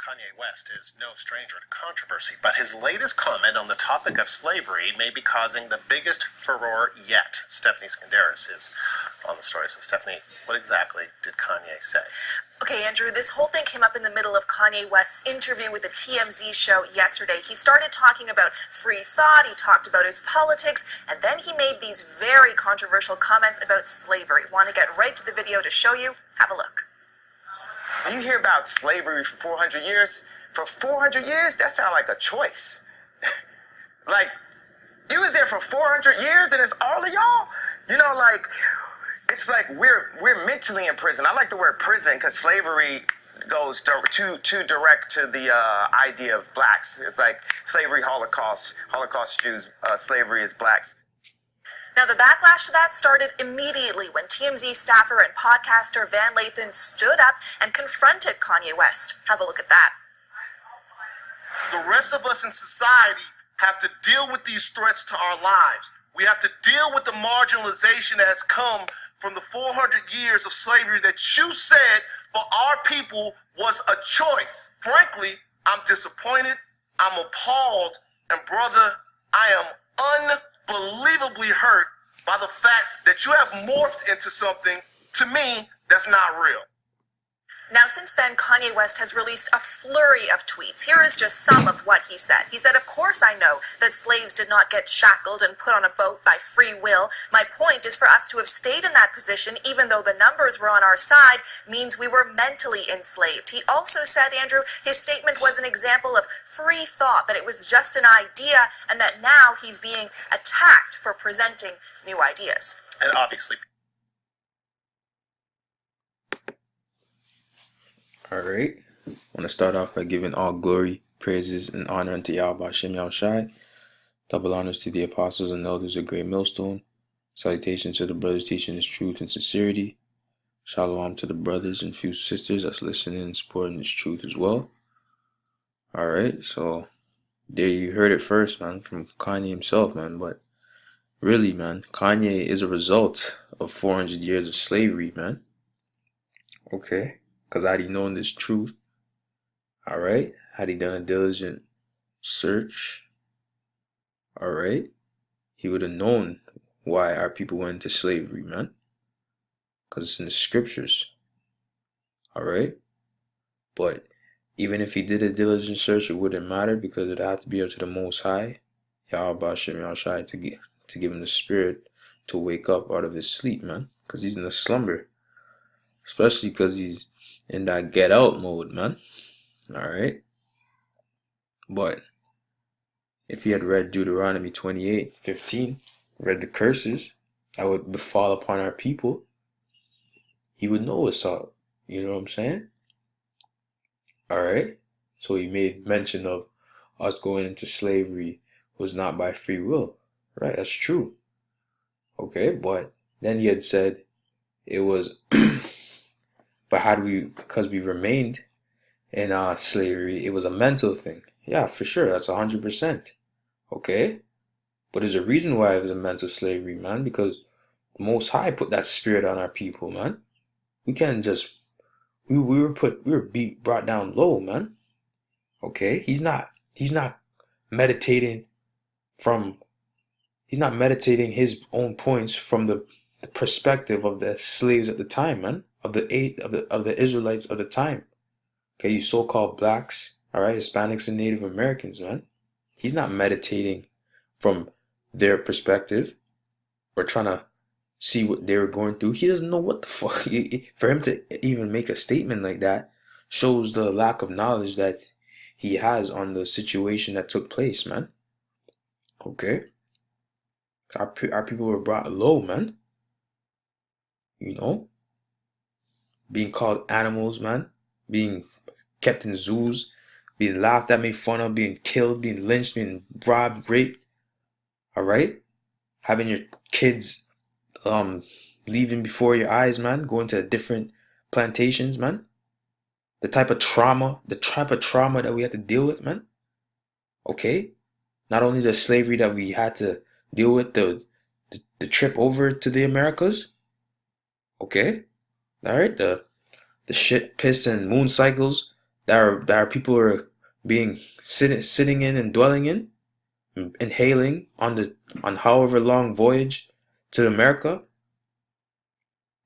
Coonye West is no stranger to controversy, but his latest comment on the topic of slavery may be causing the biggest furore yet. Stephanie Skandaris is on the story. So, Stephanie, what exactly did Coonye say? Okay, Andrew, this whole thing came up in the middle of Coonye West's interview with the TMZ show yesterday. He started talking about free thought, he talked about his politics, and then he made these very controversial comments about slavery. Want to get right to the video to show you? Have a look. When you hear about slavery for 400 years, for 400 years, that sounds like a choice. Like, you was there for 400 years and it's all of y'all? You know, like, it's like we're mentally in prison. I like the word prison because slavery goes too direct to the idea of blacks. It's like slavery, Holocaust Jews, slavery is blacks. Now, the backlash to that started immediately when TMZ staffer and podcaster Van Lathan stood up and confronted Coonye West. Have a look at that. The rest of us in society have to deal with these threats to our lives. We have to deal with the marginalization that has come from the 400 years of slavery that you said for our people was a choice. Frankly, I'm disappointed, I'm appalled, and brother, I am unbelievably hurt by the fact that you have morphed into something, to me, that's not real. Now, since then, Coonye West has released a flurry of tweets. Here is just some of what he said. He said, "Of course I know that slaves did not get shackled and put on a boat by free will. My point is for us to have stayed in that position, even though the numbers were on our side, means we were mentally enslaved." He also said, Andrew, his statement was an example of free thought, that it was just an idea, and that now he's being attacked for presenting new ideas. And obviously, Alright, I want to start off by giving all glory, praises, and honor unto Yahweh Hashem Yahushai. Double honors to the apostles and elders of Great Millstone. Salutations to the brothers teaching this truth and sincerity. Shalom to the brothers and few sisters that's listening and supporting this truth as well. Alright, so there you heard it first, man, from Coonye himself, man. But really, man, Coonye is a result of 400 years of slavery, man. Okay. Because had he known this truth, alright, had he done a diligent search, alright, he would have known why our people went into slavery, man. Because it's in the scriptures, alright. But even if he did a diligent search, it wouldn't matter because it had to be up to the Most High, Yahweh Hashem Yahushai, to give him the spirit to wake up out of his sleep, man. Because he's in a slumber. Especially because he's in that get out mode, man. Alright. But if he had read Deuteronomy 28:15, read the curses that would befall upon our people, he would know what's up. You know what I'm saying? Alright. So he made mention of us going into slavery was not by free will. Right, that's true. Okay, but then he had said it was but how do we, because we remained in slavery, it was a mental thing. Yeah, for sure, that's 100%. Okay? But there's a reason why it was a mental slavery, man, because the Most High put that spirit on our people, man. We can't just, we were brought down low, man. Okay? He's not meditating his own points from the perspective of the slaves at the time, man. Of the Israelites of the time. Okay, you so-called blacks, alright, Hispanics and Native Americans, man. He's not meditating from their perspective or trying to see what they were going through. He doesn't know what the fuck. For him to even make a statement like that shows the lack of knowledge that he has on the situation that took place, man. Okay? Our people were brought low, man. You know? Being called animals, man. Being kept in zoos. Being laughed at, made fun of. Being killed, being lynched, being robbed, raped. Alright? Having your kids leaving before your eyes, man. Going to different plantations, man. The type of trauma that we had to deal with, man. Okay? Not only the slavery that we had to deal with, the trip over to the Americas. Okay? Alright, the shit, piss, and moon cycles that our people are being sitting in and dwelling in, inhaling on however long voyage to America,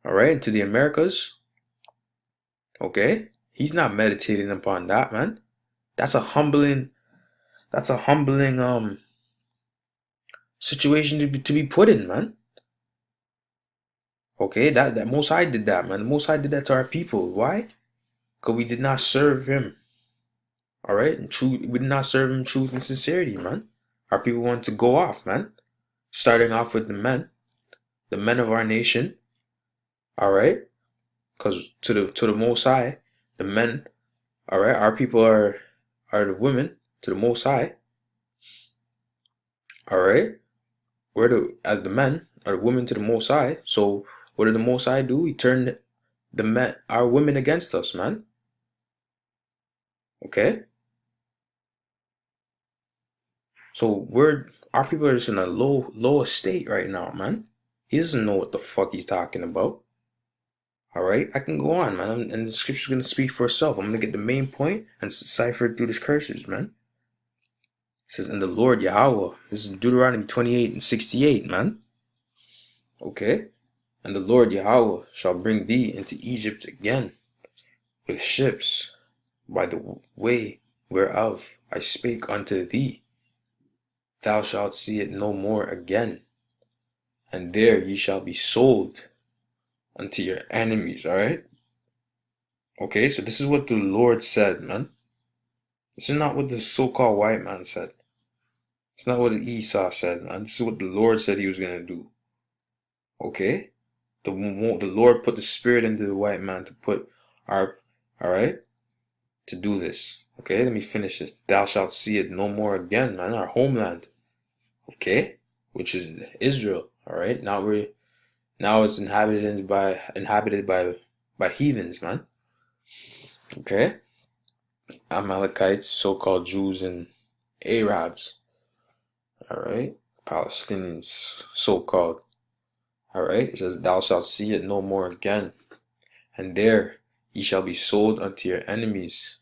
all right, to the Americas. Okay, he's not meditating upon that, man. That's a humbling situation to be put in, man. Okay, that Most High did that, man. The Most High did that to our people. Why? Because we did not serve him. All right, and we did not serve him in truth and sincerity, man. Our people wanted to go off, man. Starting off with the men of our nation. All right, because to the Most High, the men. All right, our people are the women to the Most High. All right, as the men are the women to the Most High. So what did the Most High do? He turned our women against us, man. Okay. So our people are just in a low state right now, man. He doesn't know what the fuck he's talking about. All right, I can go on, man, and the scripture's gonna speak for itself. I'm gonna get the main point and decipher it through these curses, man. It says, "In the Lord Yahweh." This is Deuteronomy 28:68, man. Okay, "And the Lord Yahweh shall bring thee into Egypt again with ships by the way whereof I spake unto thee. Thou shalt see it no more again, and there ye shall be sold unto your enemies." All right. Okay, so this is what the Lord said, man. This is not what the so-called white man said. It's not what Esau said, man. This is what the Lord said he was gonna do. Okay, the Lord put the spirit into the white man to put all right, to do this. Okay, let me finish it. Thou shalt see it no more again, man. Our homeland. Okay, which is Israel. All right, now it's inhabited by heathens, man. Okay, Amalekites, so-called Jews, and Arabs. All right, Palestinians, so-called. All right, it says, "Thou shalt see it no more again, and there ye shall be sold unto your enemies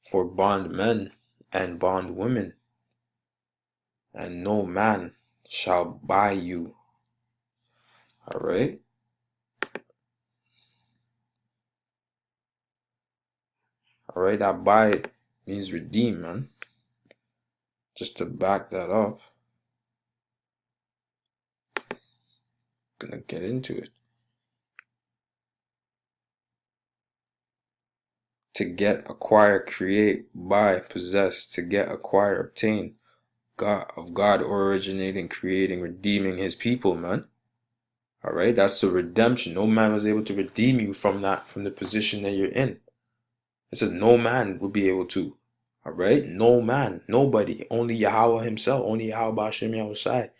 for bondmen and bondwomen, and no man shall buy you." All right. All right, that buy means redeem, man. Just to back that up, gonna get into it. To get, acquire, create, buy, possess, to get, acquire, obtain, God originating, creating, redeeming his people, man. All right, that's the redemption. No man was able to redeem you from the position that you're in. It says no man will be able to. All right, no man, nobody, only Yahweh himself, only Yahweh B'Ashem Yahushai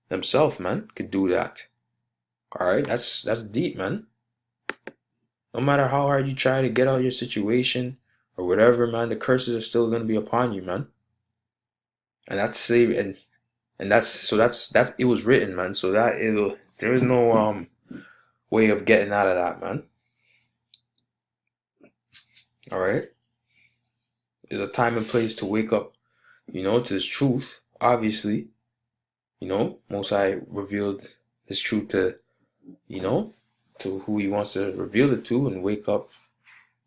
himself, man, could do that. All right, that's deep, man. No matter how hard you try to get out of your situation or whatever, man, the curses are still gonna be upon you, man. And that's slavery, and that's it was written, man. So there is no way of getting out of that, man. All right. There's a time and place to wake up, to this truth. Obviously, Most High revealed His truth to who He wants to reveal it to, and wake up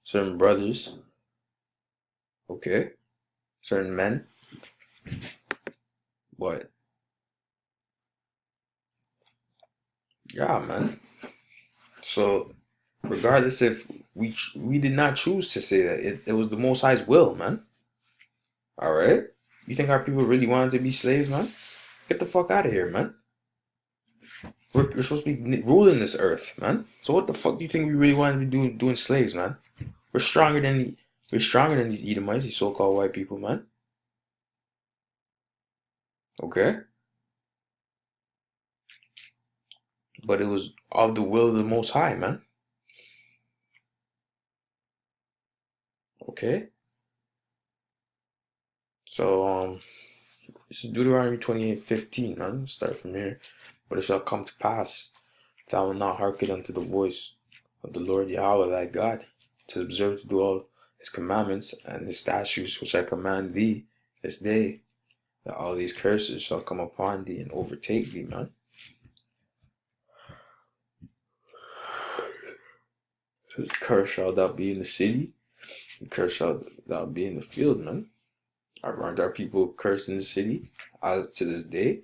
certain brothers. Okay, certain men. But yeah, man. So regardless if we did not choose to say that, it was the Most High's will, man. All right. You think our people really wanted to be slaves, man? Get the fuck out of here, man. We're supposed to be ruling this earth, man. So what the fuck do you think we really wanted to be doing slaves, man? We're stronger than these Edomites, these so-called white people, man. Okay. But it was of the will of the Most High, man. Okay. So this is Deuteronomy 28:15, man. Let's start from here. "But it shall come to pass, if thou wilt not hearken unto the voice of the Lord Yahweh thy God, to observe to do all his commandments and his statutes which I command thee this day, that all these curses shall come upon thee and overtake thee, man. So curse shall thou be in the city, and curse shall thou be in the field, man. Aren't our people cursed in the city as to this day?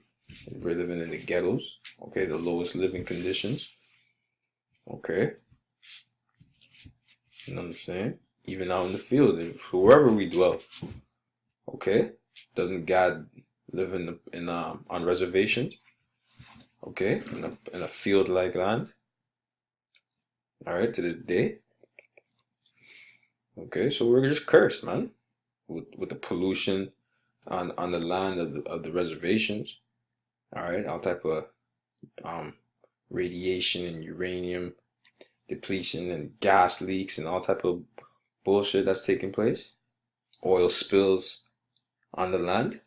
We're living in the ghettos, okay, the lowest living conditions, okay. You know what I'm saying? Even out in the field, wherever we dwell, okay. Doesn't God live on reservations, okay, in a field like land? All right, to this day, okay. So we're just cursed, man, with the pollution on the land of the reservations. All right, all type of radiation and uranium depletion and gas leaks and all type of bullshit that's taking place. Oil spills on the land,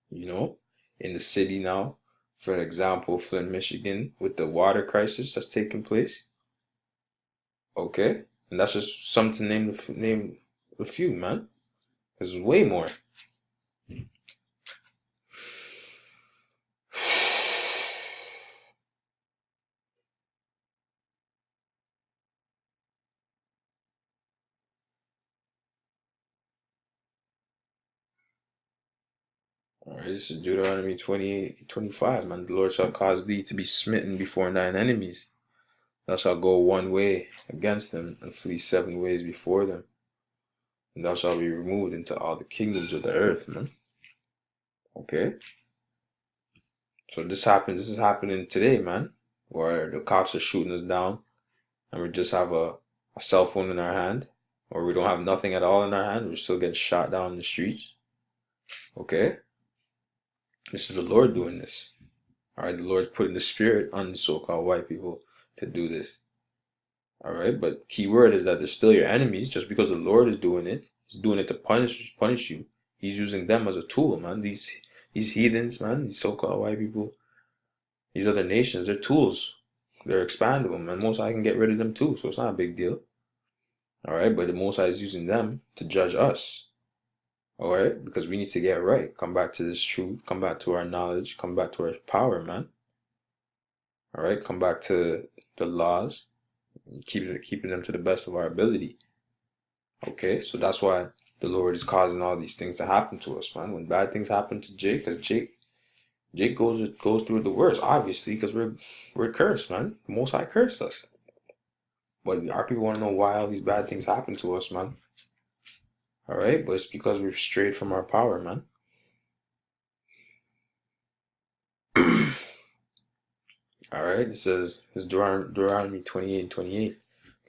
you know, in the city now. For example, Flint, Michigan, with the water crisis that's taking place. Okay, and that's just something to name a few, man. There's way more. All right, this is Deuteronomy 28:25, man. The Lord shall cause thee to be smitten before thine enemies. Thou shalt go one way against them, and flee 7 ways before them. And thou shalt be removed into all the kingdoms of the earth, man. Okay? So this is happening today, man. Where the cops are shooting us down, and we just have a cell phone in our hand, or we don't have nothing at all in our hand, we're still getting shot down in the streets. Okay? This is the Lord doing this. Alright, the Lord's putting the spirit on the so-called white people to do this. Alright, but key word is that they're still your enemies. Just because the Lord is doing it, He's doing it to punish you. He's using them as a tool, man. These heathens, man, these so-called white people, these other nations, they're tools. They're expandable, man. Most High can get rid of them too, so it's not a big deal. Alright, but the Most High is using them to judge us. Alright, because we need to get right. Come back to this truth. Come back to our knowledge. Come back to our power, man. Alright, come back to the laws. Keeping them to the best of our ability. Okay, so that's why the Lord is causing all these things to happen to us, man. When bad things happen to Jake, because Jake goes through the worst, obviously, because we're cursed, man. The Most High cursed us. But our people want to know why all these bad things happen to us, man. Alright, but it's because we've strayed from our power, man. Alright, it says, it's Deuteronomy 28:28.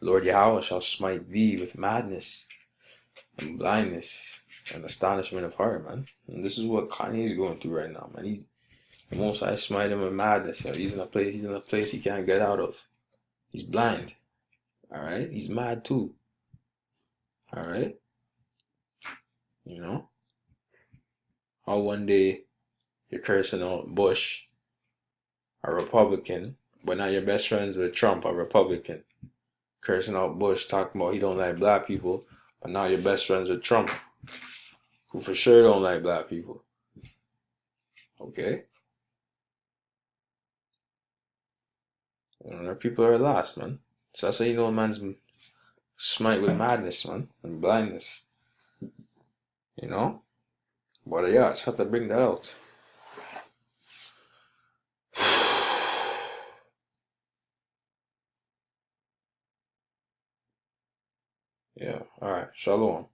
Lord Yahweh shall smite thee with madness and blindness and astonishment of heart, man. And this is what Kanye is going through right now, man. The Most High smite him with madness. So he's in a place he can't get out of. He's blind. Alright? He's mad too. Alright? You know? How one day you're cursing out Bush, a Republican, but now you're best friends with Trump, a Republican. Cursing out Bush, talking about he don't like black people, but now you're best friends with Trump, who for sure don't like black people. Okay? And our people are lost, man. So that's how you know a man's smite with madness, man, and blindness. You know? But yeah, I just have to bring that out. Yeah, alright. Shalom.